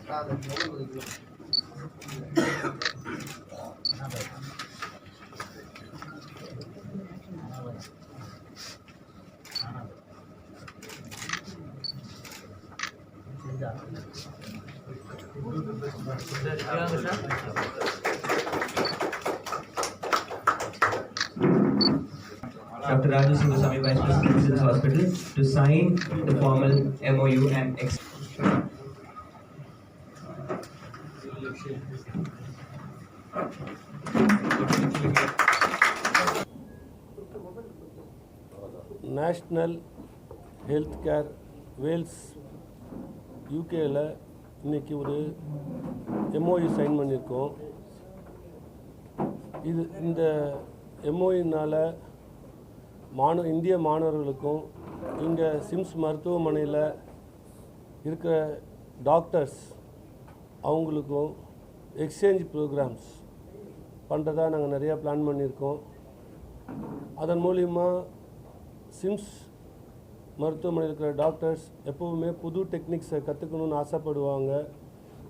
Dr. Raju Singh, Vice President, Children's Hospital, to sign the formal MOU and national health care Wales யூகேயில் இன்றைக்கி ஒரு MoU sign பண்ணியிருக்கோம். இந்த எம்ஓயுனால் இந்திய மாணவர்களுக்கும் இங்கே சிம்ஸ் மருத்துவமனையில் இருக்கிற டாக்டர்ஸ் அவங்களுக்கும் எக்ஸ்சேஞ்ச் ப்ரோக்ராம்ஸ் பண்ணுறதா நாங்கள் நிறையா பிளான் பண்ணியிருக்கோம். அதன் மூலிமா சிம்ஸ் மருத்துவமனையில் இருக்கிற டாக்டர்ஸ் எப்போவுமே புது டெக்னிக்ஸை கற்றுக்கணுன்னு ஆசைப்படுவாங்க.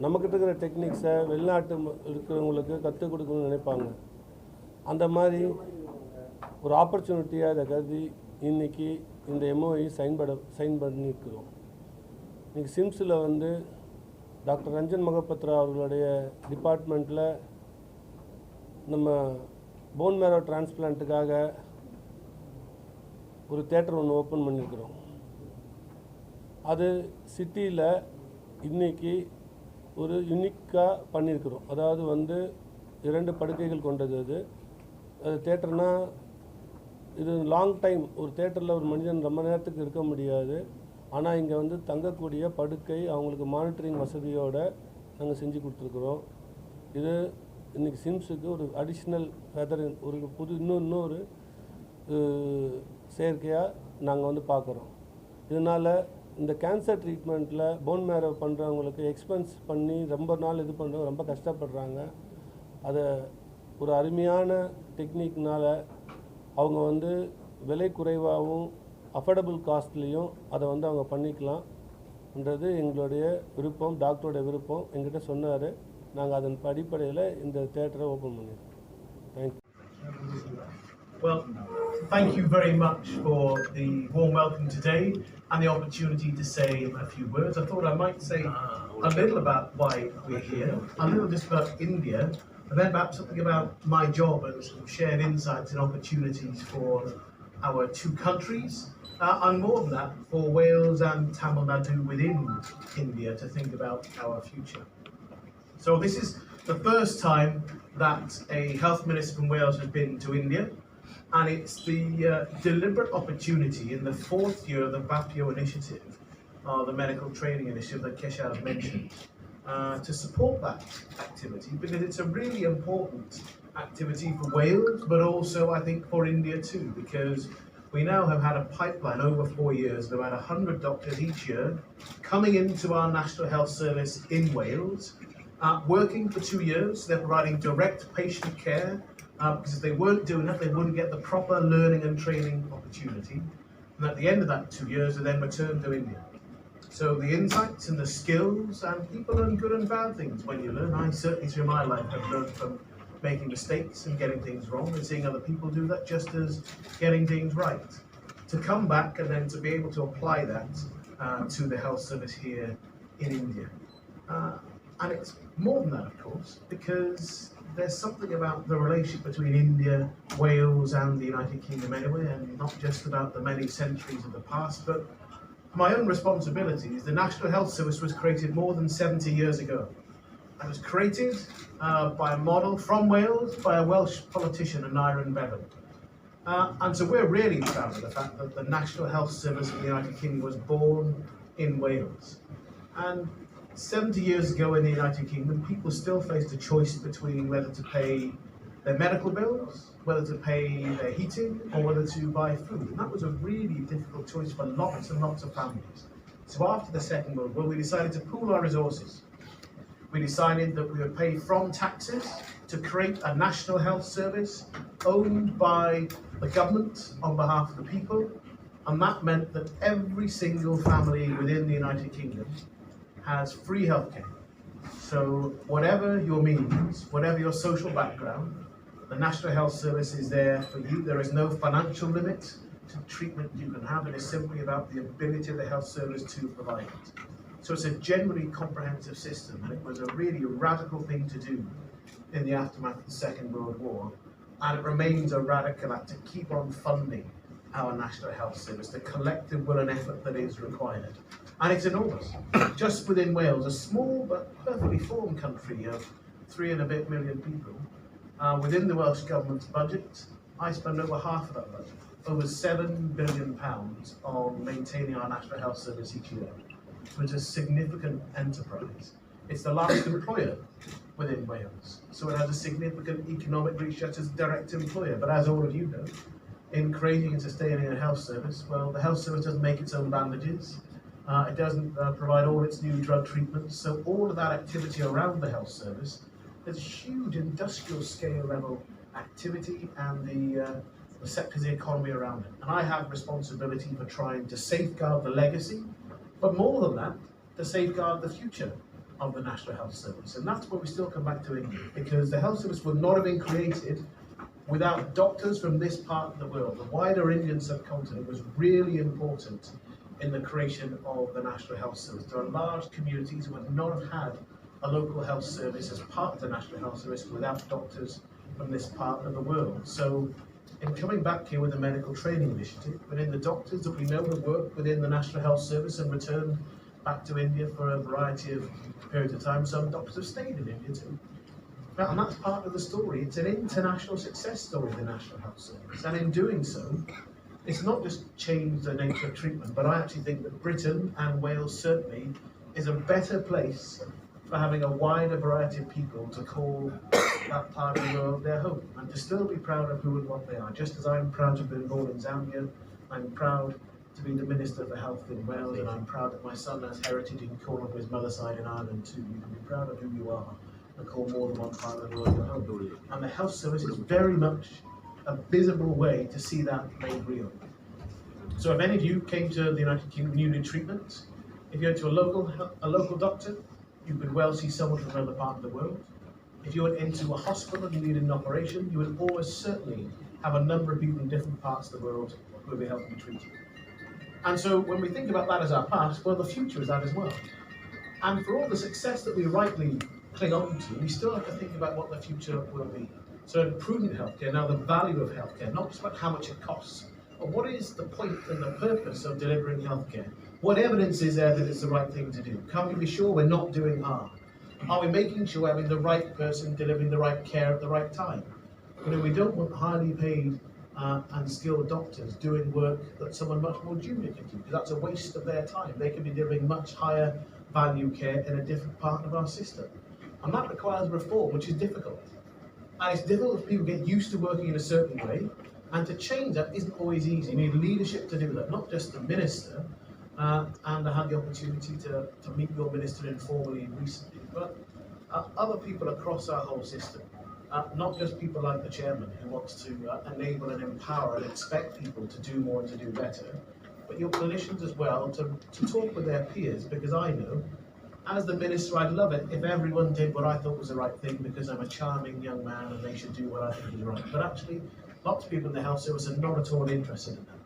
நம்மக்கிட்ட இருக்கிற டெக்னிக்ஸை வெளிநாட்டு இருக்கிறவங்களுக்கு கற்றுக் கொடுக்கணும்னு நினைப்பாங்க. அந்த மாதிரி ஒரு ஆப்பர்ச்சுனிட்டியாக இதை கருதி இன்றைக்கி இந்த எம்ஓஐ சைன் பண்ணியிருக்கிறோம். இன்றைக்கி சிம்ஸில் டாக்டர் ரஞ்சன் மகபத்ரா அவர்களுடைய டிபார்ட்மெண்ட்டில் நம்ம போன் மேரோ டிரான்ஸ்பிளான்ட்டுக்காக ஒரு தேட்டர் ஒன்று ஓப்பன் பண்ணியிருக்கிறோம். அது சிட்டியில் இன்றைக்கி ஒரு யூனிக்காக பண்ணியிருக்கிறோம். அதாவது 2 படுக்கைகள் கொண்டது. அது தேட்டர்னால் இது லாங் டைம் ஒரு தேட்டரில் ஒரு மனிதன் ரொம்ப நேரத்துக்கு இருக்க முடியாது. ஆனால் இங்கே தங்கக்கூடிய படுக்கை அவங்களுக்கு மானிட்டரிங் வசதியோடு நாங்கள் செஞ்சு கொடுத்துருக்குறோம். இது இன்றைக்கி சிம்ஸுக்கு ஒரு அடிஷ்னல் ஃபெதர், ஒரு இன்னொரு செயற்கையாக நாங்கள் பார்க்குறோம். இதனால் இந்த கேன்சர் ட்ரீட்மெண்ட்டில் போன் மேரோ பண்ணுறவங்களுக்கு எக்ஸ்பென்ஸ் பண்ணி ரொம்ப நாள் இது பண்ணுறவங்க ரொம்ப கஷ்டப்படுறாங்க. அதை ஒரு அருமையான டெக்னிக்னால் அவங்க விலை குறைவாகவும் அஃபோர்டபுள் காஸ்ட்லேயும் அதை அவங்க பண்ணிக்கலாம்ன்றது எங்களுடைய விருப்பம், டாக்டரோட விருப்பம். எங்கிட்ட சொன்னார். நாங்கள் அதன் அடிப்படையில் இந்த தேட்டரை ஓப்பன் பண்ணியிருக்கோம். Thank you. Well, thank you very much for the warm welcome today and the opportunity to say a few words. I thought I might say a little about why we're here, a little just about India, and then perhaps something about my job and some shared insights and opportunities for our 2 countries, and more than that, for Wales and Tamil Nadu within India to think about our future. So this is the first time that a health minister from Wales has been to India. And it's the deliberate opportunity in the 4th year of the BAPIO initiative, the medical training initiative that Keshar mentioned, to support that activity, because it's a really important activity for Wales, but also I think for India too, because we now have had a pipeline over 4 years of about 100 doctors each year coming into our National Health Service in Wales, working for 2 years. They're providing direct patient care, because if they weren't doing that, they wouldn't get the proper learning and training opportunity. And at the end of that 2 years, they then return to India. So the insights and the skills, and people learn good and bad things when you learn. I certainly through my life have learned from making mistakes and getting things wrong and seeing other people do that, just as getting things right. To come back and then to be able to apply that to the health service here in India. And it's more than that, of course, because there's something about the relationship between India, Wales and the United Kingdom anyway, and not just about the many centuries of the past, but my own responsibilities. The National Health Service was created more than 70 years ago. It was created by a model from Wales by a Welsh politician, Aneurin Bevan. And so we're really proud of the fact that the National Health Service of the United Kingdom was born in Wales. And 70 years ago in the United Kingdom, people still faced a choice between whether to pay their medical bills, whether to pay their heating, or whether to buy food. And that was a really difficult choice for lots and lots of families. So after the Second World War, we decided to pool our resources. We decided that we would pay from taxes to create a national health service owned by the government on behalf of the people. And that meant that every single family within the United Kingdom has free healthcare. So whatever your means, whatever your social background, the National Health Service is there for you. There is no financial limit to treatment you can have. It is simply about the ability of the health service to provide it. So it's a generally comprehensive system, and it was a really radical thing to do in the aftermath of the Second World War, and it remains a radical act to keep on funding our National Health Service, the collective will and effort that is required. And it's enormous. Just within Wales, a small but perfectly formed country of 3 and a bit million people, within the Welsh Government's budget, I spend over half of that budget, over £7 billion on maintaining our National Health Service each year. So it's a significant enterprise. It's the largest employer within Wales, so it has a significant economic reach as a direct employer. But as all of you know, in creating and sustaining a health service, well, the health service doesn't make its own bandages. It doesn't provide all its new drug treatments. So all of that activity around the health service, there's huge industrial scale level activity and the sectors of the economy around it. And I have responsibility for trying to safeguard the legacy, but more than that, to safeguard the future of the National Health Service. And that's where we still come back to India, because the health service would not have been created without doctors from this part of the world. The wider Indian subcontinent was really important in the creation of the National Health Service. There are large communities who would not have had a local health service as part of the National Health Service without doctors from this part of the world. So in coming back here with the medical training initiative, but in the doctors that we know have worked within the National Health Service and returned back to India for a variety of periods of time, some doctors have stayed in India too. And that's part of the story. It's an international success story, the National Health Service. And in doing so, it's not just changed the nature of treatment, but I actually think that Britain and Wales certainly is a better place for having a wider variety of people to call that part of the world their home, and to still be proud of who and what they are. Just as I'm proud to have been born in Zambia, I'm proud to be the Minister for Health in Wales, and I'm proud that my son has heritage in Cornwall of his mother's side in Ireland too. You can be proud of who you are and call more than one part of the world your home. And the health service is very much a visible way to see that made real. So if any of you came to the United Kingdom and you need treatment, if you went to a local doctor, you could well see someone from another part of the world. If you went into a hospital and you needed an operation, you would always certainly have a number of people in different parts of the world who would be helping treat you. And so when we think about that as our past, well, the future is that as well. And for all the success that we rightly cling on to, we still have to think about what the future will be. So in prudent healthcare, now the value of healthcare, not just about how much it costs, but what is the point and the purpose of delivering healthcare? What evidence is there that it's the right thing to do? Can we be sure we're not doing harm? Are we making sure we're having the right person delivering the right care at the right time? You know, we don't want highly paid and skilled doctors doing work that someone much more junior can do, because that's a waste of their time. They can be delivering much higher value care in a different part of our system. And that requires reform, which is difficult. And it's difficult if people get used to working in a certain way, and to change that isn't always easy. You need leadership to do that, not just the minister, and I had the opportunity to meet your minister informally recently, but other people across our whole system. Not just people like the chairman who wants to enable and empower and expect people to do more and to do better, but your clinicians as well to talk with their peers, because I know, as the minister, I'd love it if everyone did what I thought was the right thing because I'm a charming young man and they should do what I think is right. But actually, lots of people in the health service are not at all interested in that.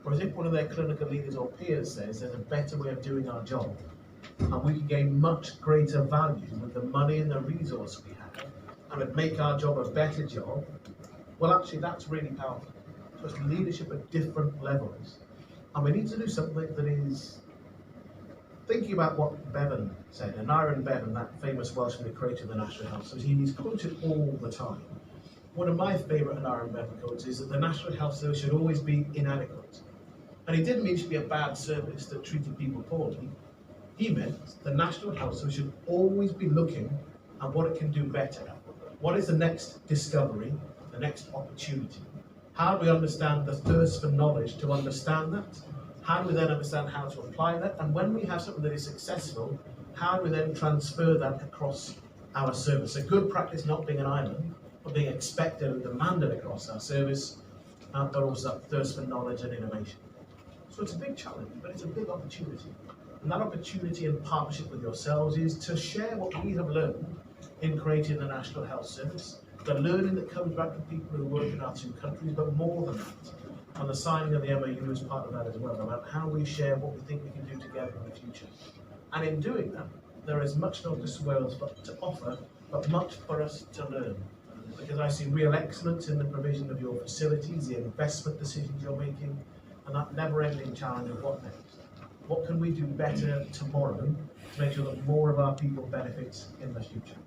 Whereas if one of their clinical leaders or peers says there's a better way of doing our job, and we can gain much greater value with the money and the resource we have, and would make our job a better job, well, actually, that's really powerful. So it's leadership at different levels. And we need to do something that is thinking about what Bevan said, and Aaron Bevan, that famous Welshman who created the National Health Service, he's quoted all the time. One of my favourite Aaron Bevan quotes is that the National Health Service should always be inadequate. And he didn't mean it should be a bad service that treated people poorly. He meant the National Health Service should always be looking at what it can do better. What is the next discovery, the next opportunity? How do we understand the thirst for knowledge to understand that? How do we then understand how to apply that? And when we have something that is successful, how do we then transfer that across our service? A good practice not being an island, but being expected and demanded across our service, but also that thirst for knowledge and innovation. So it's a big challenge, but it's a big opportunity. And that opportunity and partnership with yourselves is to share what we have learned in creating the National Health Service, the learning that comes back from people who work in our two countries, but more than that, and the signing of the MOU is part of that as well, about how we share what we think we can do together in the future. And in doing that, there is much not just Wales to offer, but much for us to learn. Because I see real excellence in the provision of your facilities, the investment decisions you're making, and that never-ending challenge of what next. What can we do better tomorrow to make sure that more of our people benefit in the future?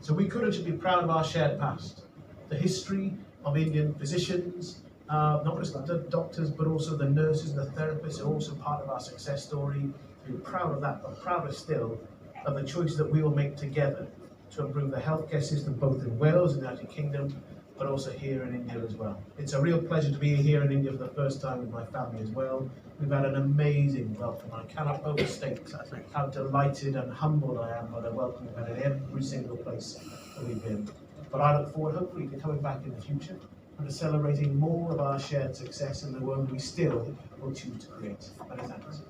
So we could actually be proud of our shared past, the history of Indian physicians, not just the doctors, but also the nurses and the therapists are also part of our success story. We're proud of that, but prouder still of the choices that we will make together to improve the healthcare system both in Wales and the United Kingdom, but also here in India as well. It's a real pleasure to be here in India for the first time with my family as well. We've had an amazing welcome. I cannot overstate how delighted and humbled I am by the welcome we've had in every single place that we've been. But I look forward, hopefully, to coming back in the future and to celebrating more of our shared success in the world we still will choose to create. Many thanks.